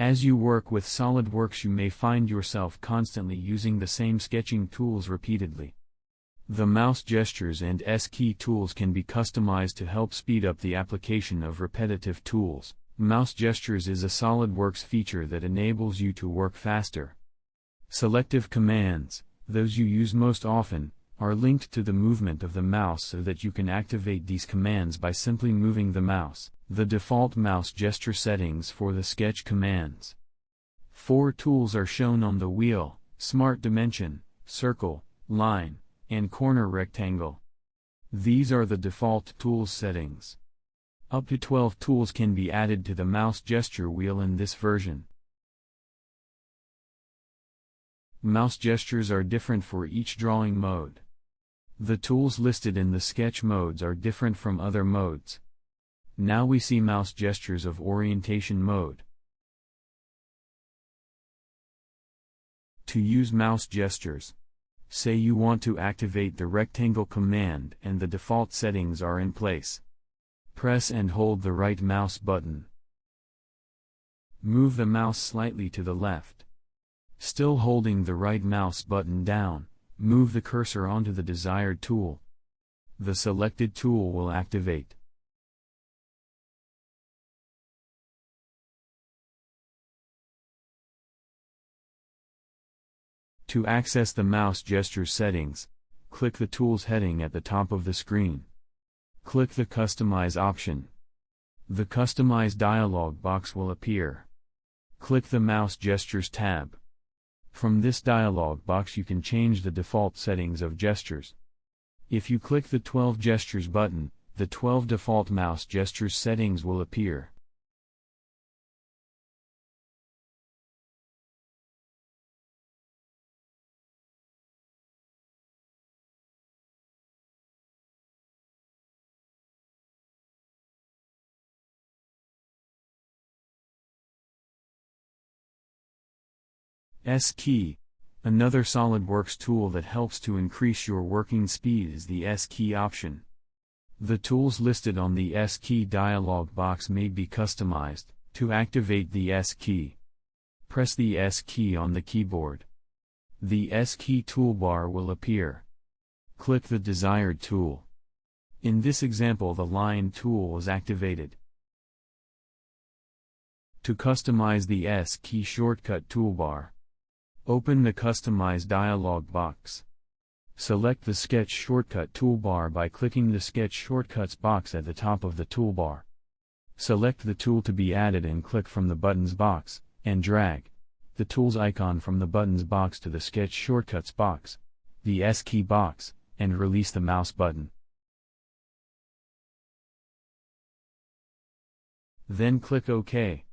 As you work with SolidWorks, you may find yourself constantly using the same sketching tools repeatedly. The mouse gestures and S-key tools can be customized to help speed up the application of repetitive tools. Mouse gestures is a SolidWorks feature that enables you to work faster. Selective commands, those you use most often, are linked to the movement of the mouse so that you can activate these commands by simply moving the mouse. The default mouse gesture settings for the sketch commands. 4 tools are shown on the wheel: Smart Dimension, Circle, Line, and Corner Rectangle. These are the default tools settings. Up to 12 tools can be added to the mouse gesture wheel in this version. Mouse gestures are different for each drawing mode. The tools listed in the sketch modes are different from other modes. Now we see mouse gestures of orientation mode. To use mouse gestures, say you want to activate the rectangle command and the default settings are in place. Press and hold the right mouse button. Move the mouse slightly to the left. Still holding the right mouse button down, move the cursor onto the desired tool. The selected tool will activate. To access the mouse gesture settings, click the Tools heading at the top of the screen. Click the Customize option. The Customize dialog box will appear. Click the Mouse Gestures tab. From this dialog box you can change the default settings of gestures. If you click the 12 Gestures button, the 12 default mouse gestures settings will appear. S-key. Another SolidWorks tool that helps to increase your working speed is the S-key option. The tools listed on the S-key dialog box may be customized. To activate the S-key, press the S-key on the keyboard. The S-key toolbar will appear. Click the desired tool. In this example, the Line tool is activated. To customize the S-key shortcut toolbar, open the Customize dialog box. Select the Sketch Shortcut toolbar by clicking the Sketch Shortcuts box at the top of the toolbar. Select the tool to be added and click from the Buttons box, and drag the Tools icon from the Buttons box to the Sketch Shortcuts box, the S-key box, and release the mouse button. Then click OK.